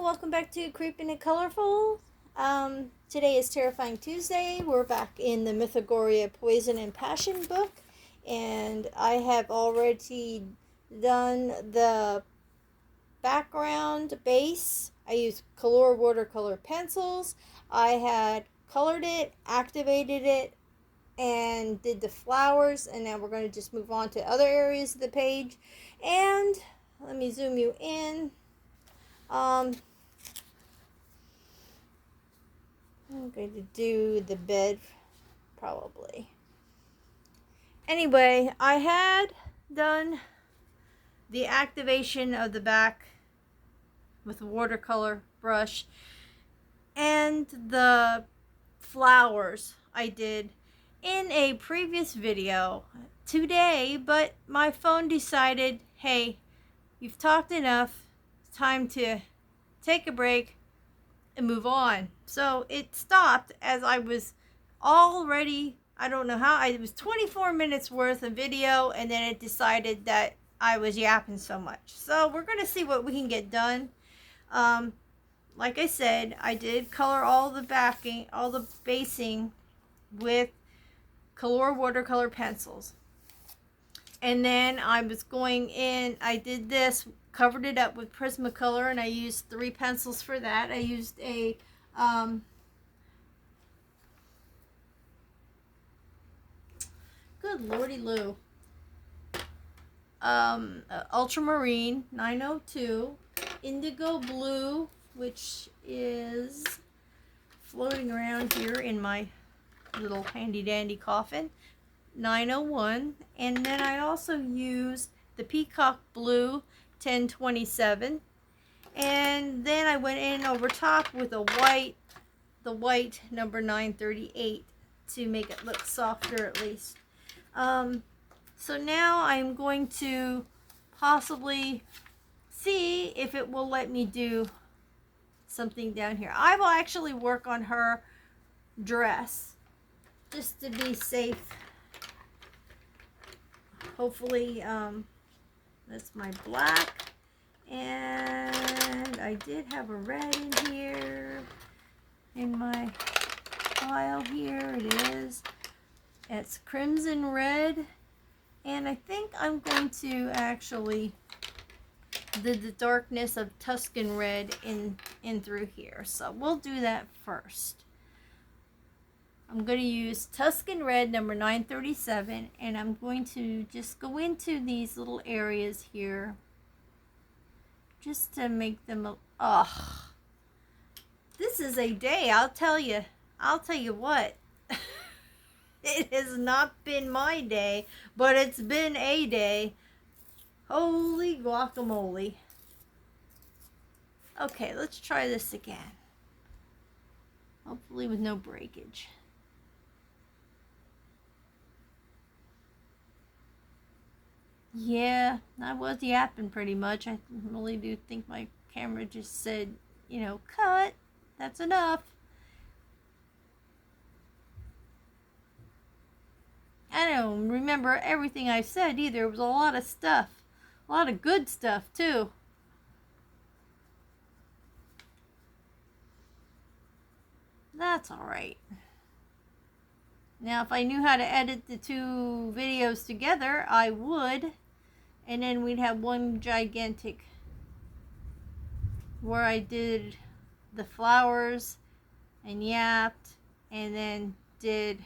welcome back to Creeping and Colorful. Today is Terrifying Tuesday. We're back in the Mythogoria Poison and Passion book, and I have already done the background base. I used color watercolor pencils. I had colored it, activated it, and did the flowers, and now we're going to just move on to other areas of the page. And let me zoom you in. I'm going to do the bed, probably. Anyway, I had done the activation of the back with a watercolor brush, and the flowers I did in a previous video today, but my phone decided, hey, you've talked enough, it's time to take a break and move on. So it stopped as I was already, I don't know how, it was 24 minutes worth of video, and then it decided that I was yapping so much. So we're going to see what we can get done. Like I said, I did color all the backing, all the basing with color watercolor pencils. And then I was going in, I did this, covered it up with Prismacolor, and I used 3 pencils for that. I used a good lordy Lou, ultramarine 902, indigo blue, which is floating around here in my little handy dandy coffin, 901, and then I also used the peacock blue 1027, and then I went in over top with a white, the white number 938, to make it look softer at least. So now I'm going to possibly see if it will let me do something down here. I will actually work on her dress just to be safe. Hopefully, that's my black, and I did have a red in here in my file. Here it is. It's crimson red, and I think I'm going to actually do the darkness of Tuscan red in through here. So we'll do that first. I'm going to use Tuscan red number 937, and I'm going to just go into these little areas here just to make them, this is a day, I'll tell you what. It has not been my day, but it's been a day. Holy guacamole. Okay, let's try this again. Hopefully with no breakage. Yeah, I was yapping pretty much. I really do think my camera just said, you know, cut. That's enough. I don't remember everything I said either. It was a lot of stuff. A lot of good stuff, too. That's alright. Now, if I knew how to edit the 2 videos together, I would. And then we'd have one gigantic where I did the flowers and yapped, and then did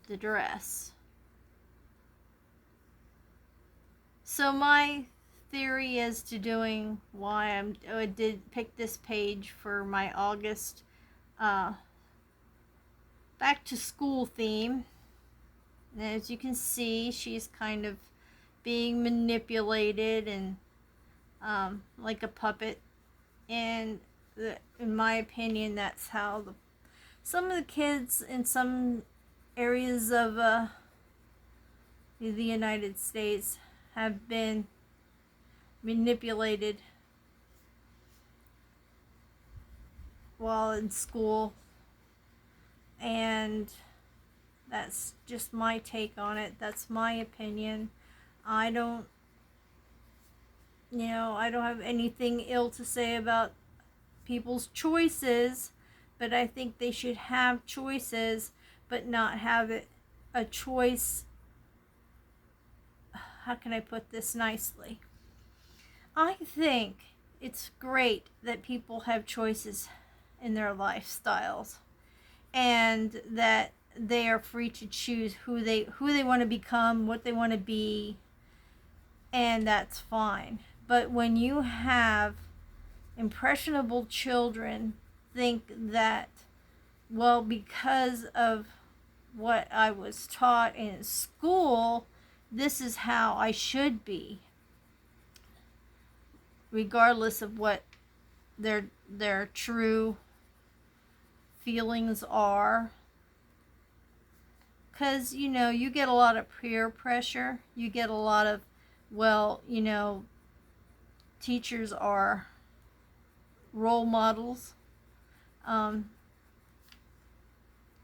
the dress. So my theory as to doing why I did pick this page for my August back to school theme. And as you can see, she's kind of being manipulated and like a puppet. And in my opinion, that's how some of the kids in some areas of the United States have been manipulated while in school, and that's just my take on it. That's my opinion. I don't I don't have anything ill to say about people's choices, but I think they should have choices, but not have it a choice. How can I put this nicely? I think it's great that people have choices in their lifestyles, and that they are free to choose who they want to become, what they want to be, and that's fine. But when you have impressionable children think that, well, because of what I was taught in school, this is how I should be, regardless of what their true feelings are. Because, you get a lot of peer pressure. You get a lot of, well, teachers are role models,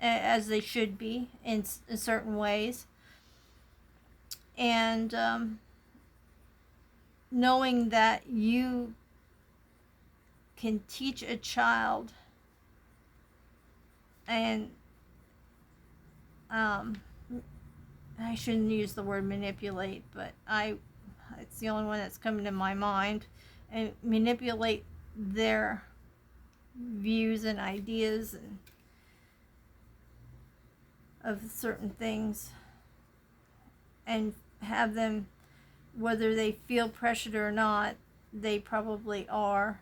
as they should be in certain ways. And knowing that you can teach a child, and I shouldn't use the word manipulate, but it's the only one that's coming to my mind, and manipulate their views and ideas and of certain things, and have them, whether they feel pressured or not, they probably are,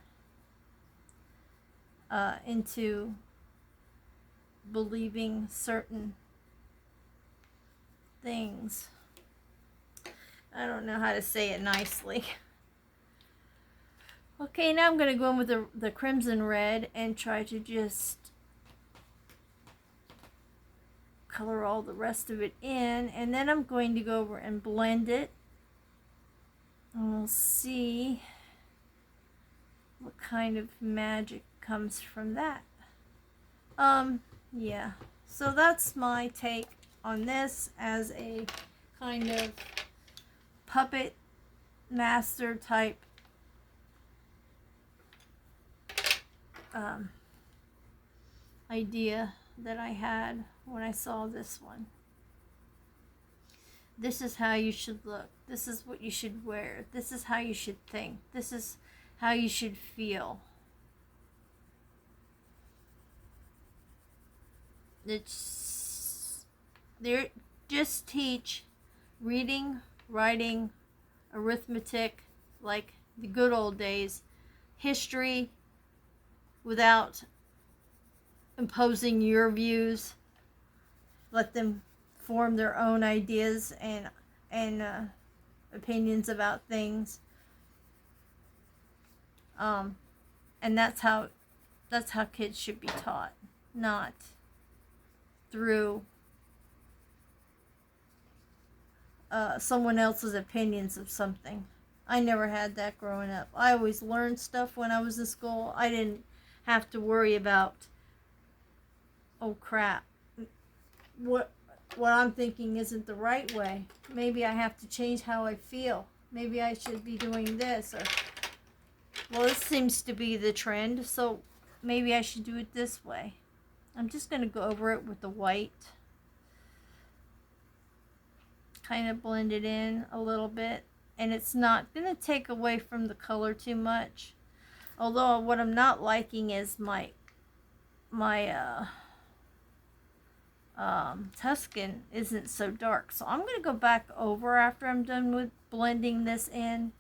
into believing certain things. I don't know how to say it nicely. Okay, now I'm going to go in with the crimson red and try to just color all the rest of it in, and then I'm going to go over and blend it, and we'll see what kind of magic comes from that. Yeah, so that's my take on this as a kind of puppet master type idea that I had when I saw this one. This is how you should look. This is what you should wear. This is how you should think. This is how you should feel. They just teach reading, writing, arithmetic, like the good old days, history, without imposing your views. Let them form their own ideas and opinions about things. And that's how kids should be taught, not through someone else's opinions of something. I never had that growing up. I always learned stuff when I was in school. I didn't have to worry about, oh crap, what I'm thinking isn't the right way. Maybe I have to change how I feel. Maybe I should be doing this, or, well, this seems to be the trend, so maybe I should do it this way. I'm just going to go over it with the white. Kind of blend it in a little bit. And it's not going to take away from the color too much. Although what I'm not liking is my Tuscan isn't so dark. So I'm going to go back over after I'm done with blending this in.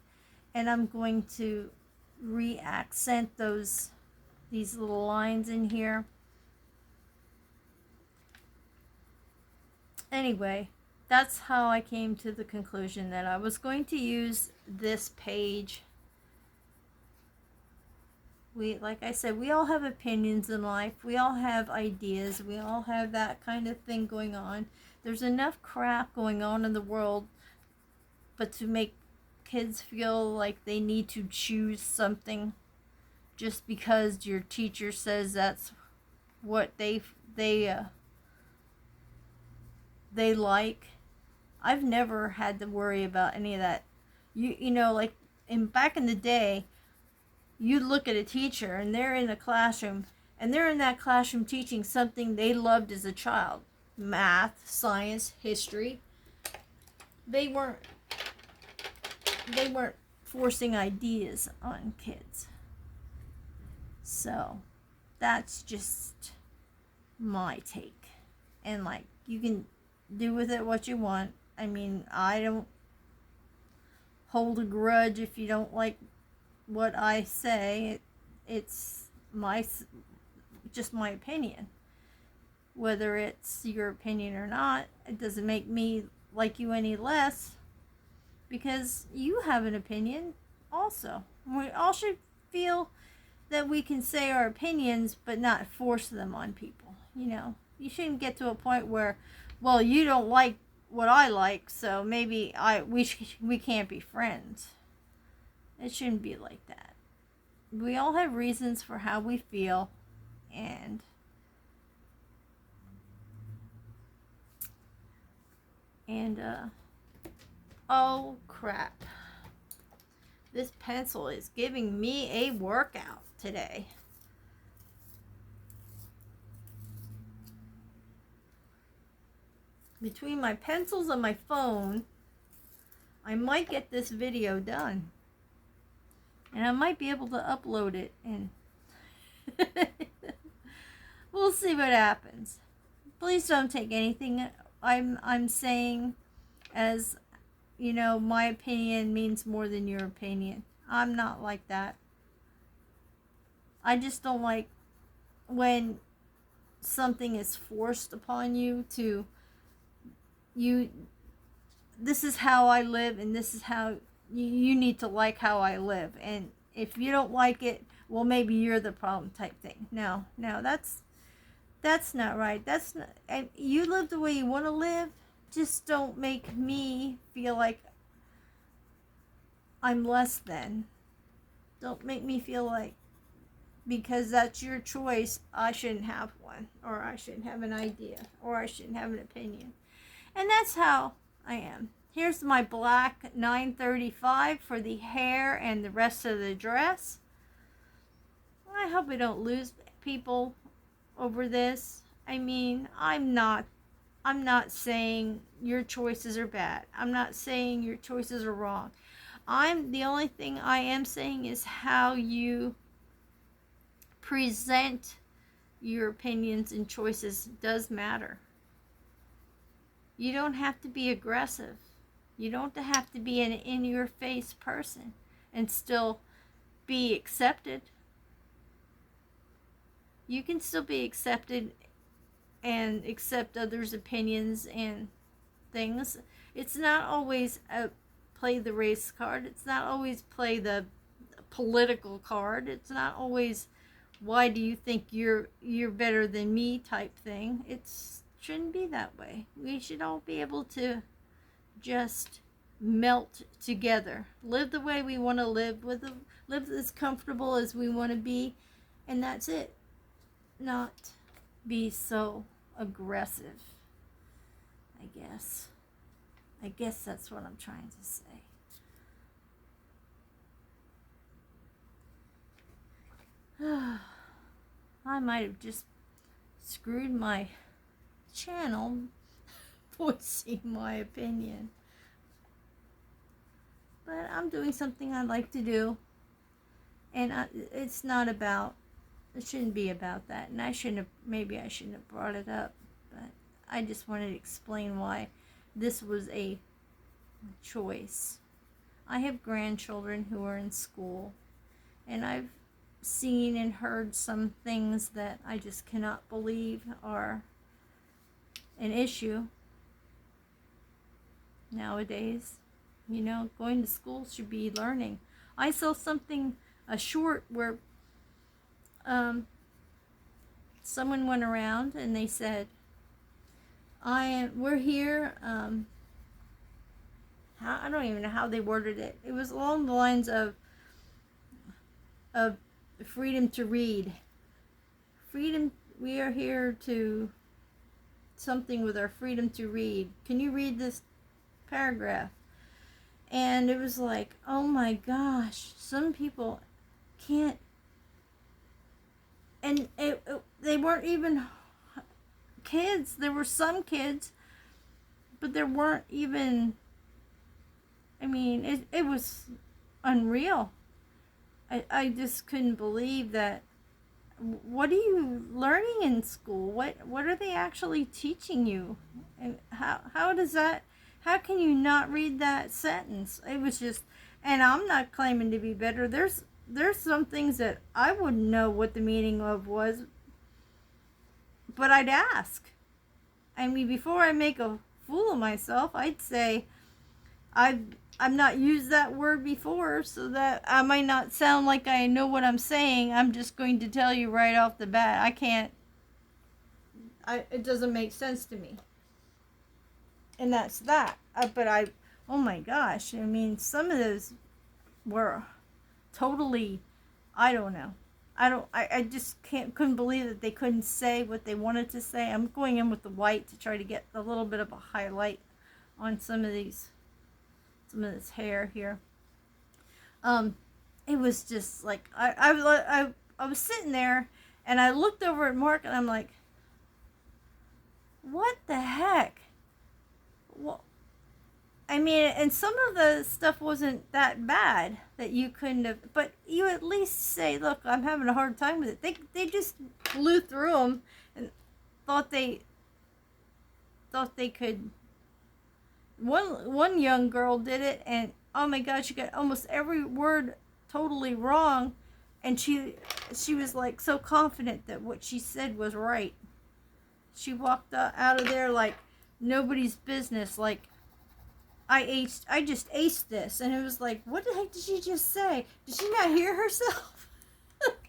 And I'm going to re-accent these little lines in here. Anyway, that's how I came to the conclusion that I was going to use this page. Like I said, we all have opinions in life. We all have ideas. We all have that kind of thing going on. There's enough crap going on in the world, but to make kids feel like they need to choose something just because your teacher says that's what they like. I've never had to worry about any of that. You know, like back in the day, you look at a teacher and they're in a classroom, and they're in that classroom teaching something they loved as a child. Math, science, history. They weren't forcing ideas on kids. So that's just my take. And like, you can do with it what you want. I mean, I don't hold a grudge if you don't like what I say. It's just my opinion. Whether it's your opinion or not, it doesn't make me like you any less, because you have an opinion also. We all should feel that we can say our opinions but not force them on people. You know, you shouldn't get to a point where, well, you don't like what I like, so maybe we can't be friends. It shouldn't be like that. We all have reasons for how we feel, and oh crap. This pencil is giving me a workout today. Between my pencils and my phone, I might get this video done. And I might be able to upload it, and we'll see what happens. Please don't take anything I'm saying as, you know, my opinion means more than your opinion. I'm not like that. I just don't like when something is forced upon you to, this is how I live, and this is how you need to like how I live. And if you don't like it, well, maybe you're the problem type thing. No, that's not right. That's not, and you live the way you want to live. Just don't make me feel like I'm less than. Don't make me feel like, because that's your choice, I shouldn't have one, or I shouldn't have an idea, or I shouldn't have an opinion. And that's how I am. Here's my black 935 for the hair and the rest of the dress. I hope I don't lose people over this. I mean, I'm not saying your choices are bad. I'm not saying your choices are wrong. The only thing I am saying is how you present your opinions and choices does matter. You don't have to be aggressive. You don't have to be an in-your-face person and still be accepted. You can still be accepted and accept others' opinions and things. It's not always play the race card. It's not always play the political card. It's not always, why do you think you're better than me type thing. It shouldn't be that way. We should all be able to just melt together, live the way we want to live, live as comfortable as we want to be, and that's it. Not be so aggressive, I guess that's what I'm trying to say. I might have just screwed my channel voicing my opinion, but I'm doing something I like to do, and it shouldn't be about that, and maybe I shouldn't have brought it up, but I just wanted to explain why this was a choice. I have grandchildren who are in school, and I've seen and heard some things that I just cannot believe are an issue nowadays. You know, going to school should be learning. I saw a short where someone went around and they said, we're here, I don't even know how they worded it. It was along the lines of freedom to read. Freedom, we are here to something with our freedom to read. Can you read this paragraph? And it was like, oh my gosh, some people can't, and they weren't even kids. There were some kids, but there weren't even, I mean, it was unreal. I just couldn't believe that. What are you learning in school? What are they actually teaching you? And how does that, how can you not read that sentence? It was just, and I'm not claiming to be better. There's some things that I wouldn't know what the meaning of was, but I'd ask. I mean, before I make a fool of myself, I'd say, I've not used that word before, so that I might not sound like I know what I'm saying. I'm just going to tell you right off the bat, I can't, it doesn't make sense to me. And that's that. But oh my gosh, I mean, some of those were totally, I don't know. I just couldn't believe that they couldn't say what they wanted to say. I'm going in with the white to try to get a little bit of a highlight on some of this hair here. It was just like, I was sitting there and I looked over at Mark and I'm like, what the heck? Well, I mean, and some of the stuff wasn't that bad that you couldn't have, but you at least say, look, I'm having a hard time with it. They just blew through them and thought they could. One young girl did it, and oh my God, she got almost every word totally wrong, and she was like so confident that what she said was right. She walked out of there like nobody's business, like, I just aced this. And it was like, what the heck did she just say? Did she not hear herself? Because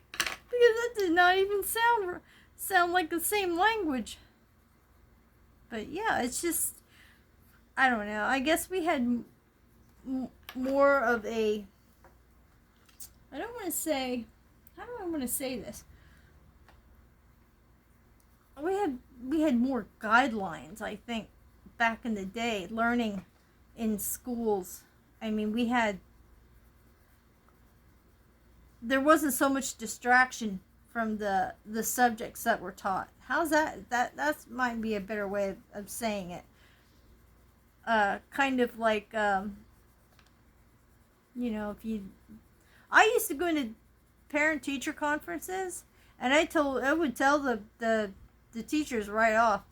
that did not even sound like the same language. But yeah, it's just, I don't know. I guess we had more of a, I don't want to say, how do I want to say this? We had more guidelines, I think, back in the day, learning in schools. I mean, there wasn't so much distraction from the subjects that were taught. How's that? That might be a better way of saying it. Kind of like, you know, I used to go into parent-teacher conferences, and I would tell the teachers right off,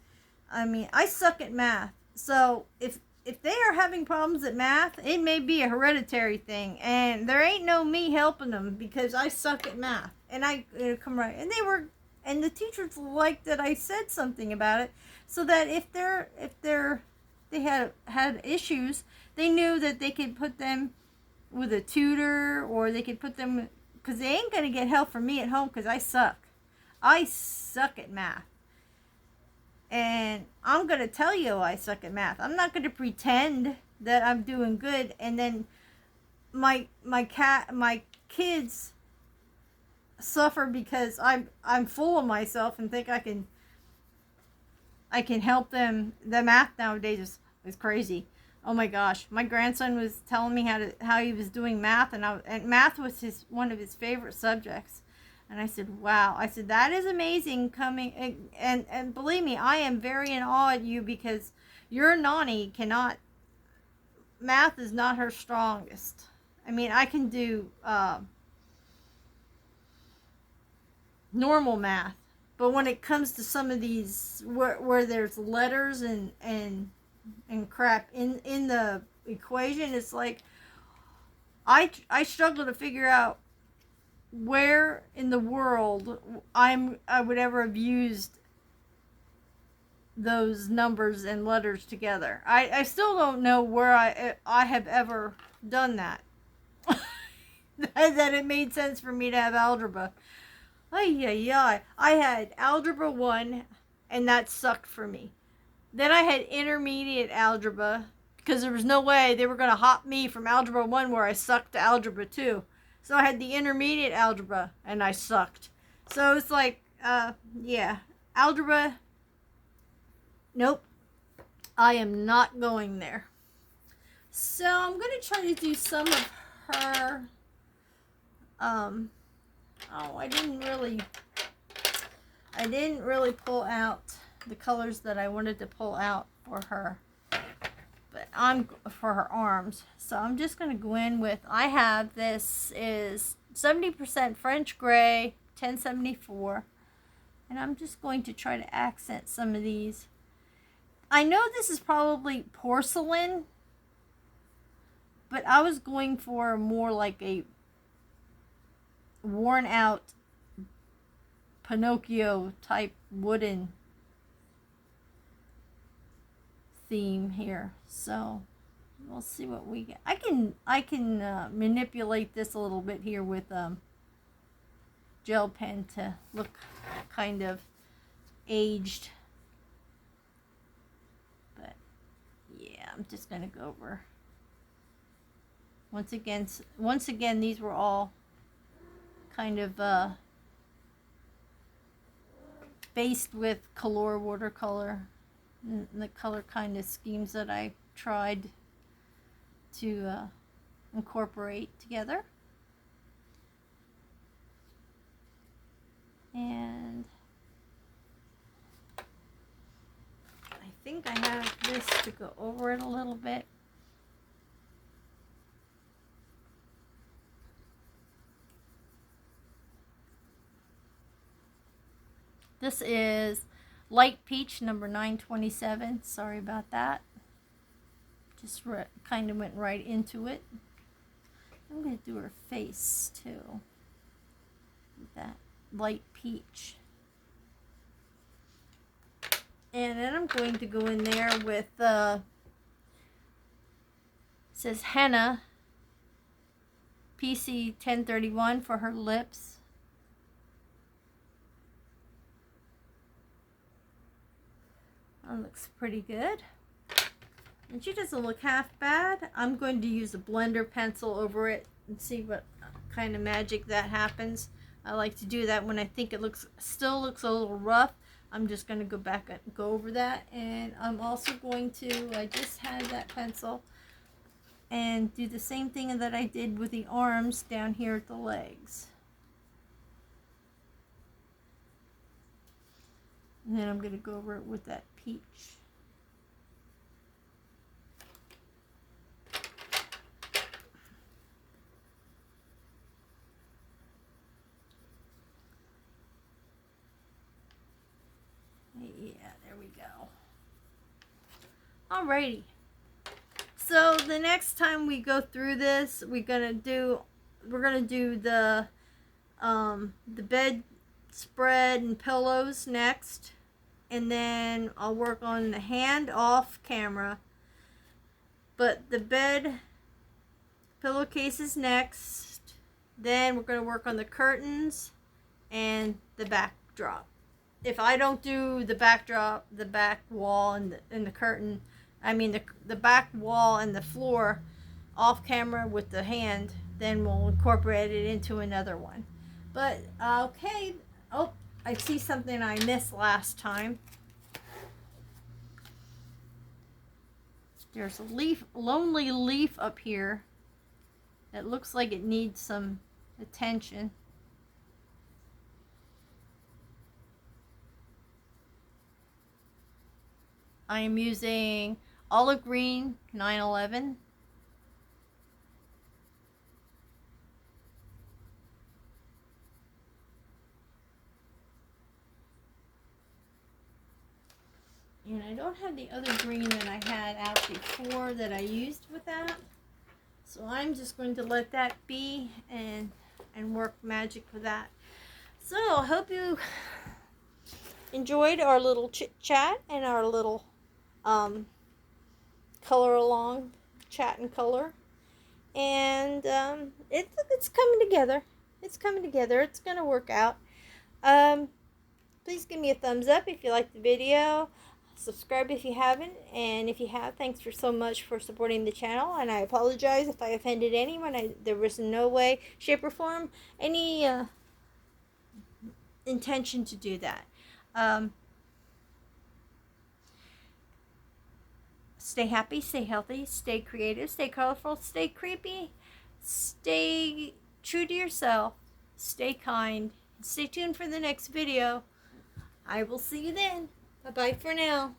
I mean, I suck at math. So if they are having problems at math, it may be a hereditary thing, and there ain't no me helping them because I suck at math. And I come right, and the teachers liked that I said something about it, so that if they had issues, they knew that they could put them with a tutor, or they could put them, because they ain't gonna get help from me at home because I suck at math. And I'm going to tell you I suck at math. I'm not going to pretend that I'm doing good, and then my kids suffer because I'm full of myself and think I can help them. The math nowadays is crazy. Oh my gosh. My grandson was telling me how he was doing math, and math was one of his favorite subjects. And I said, wow. I said, that is amazing coming. And believe me, I am very in awe at you, because your Nani math is not her strongest. I mean, I can do normal math. But when it comes to some of these where there's letters and crap in the equation, it's like, I struggle to figure out where in the world I would ever have used those numbers and letters together. I still don't know where I have ever done that. That it made sense for me to have algebra. I had algebra 1, and that sucked for me. Then I had intermediate algebra, because there was no way they were going to hop me from algebra 1, where I sucked, to algebra 2. So I had the intermediate algebra, and I sucked. So it's like, yeah, algebra, nope, I am not going there. So I'm going to try to do some of her, oh, I didn't really pull out the colors that I wanted to pull out for her, but for her arms. So I'm just going to go in with, I have, this is 70% French gray, 1074, and I'm just going to try to accent some of these. I know this is probably porcelain, but I was going for more like a worn out Pinocchio type wooden theme here. So we'll see what we get. I can manipulate this a little bit here with gel pen to look kind of aged. But yeah, I'm just gonna go over. Once again, these were all kind of based with color watercolor, and the color kind of schemes that I tried to incorporate together. And I think I have this to go over it a little bit. This is Light Peach number 927. Sorry about that. Just kind of went right into it. I'm going to do her face too. With that Light Peach. And then I'm going to go in there with, it says Henna PC 1031 for her lips. That looks pretty good. And she doesn't look half bad. I'm going to use a blender pencil over it and see what kind of magic that happens. I like to do that when I think it still looks a little rough. I'm just going to go back and go over that. And I'm also going to, I just had that pencil, and do the same thing that I did with the arms down here at the legs. And then I'm going to go over it with that peach. Yeah, there we go. Alrighty. So the next time we go through this, we're gonna do the bed spread and pillows next, and then I'll work on the hand off camera, but the bed pillowcases next. Then we're going to work on the curtains and the backdrop. If I don't do the backdrop, the back wall and the curtain, I mean the back wall and the floor off camera with the hand, then we'll incorporate it into another one. But okay. Oh, I see something I missed last time. There's a lonely leaf up here that looks like it needs some attention. I am using olive green 911. And I don't have the other green that I had out before that I used with that. So I'm just going to let that be and work magic with that. So I hope you enjoyed our little chit chat and our little color along chat and color. And it's coming together. It's coming together. It's going to work out. Please give me a thumbs up if you like the video. Subscribe if you haven't, and if you have, thanks for so much for supporting the channel, and I apologize if I offended anyone. There was no way, shape, or form any intention to do that. Stay happy, stay healthy, stay creative, stay colorful, stay creepy, stay true to yourself, stay kind. Stay tuned for the next video. I will see you then. Bye-bye for now.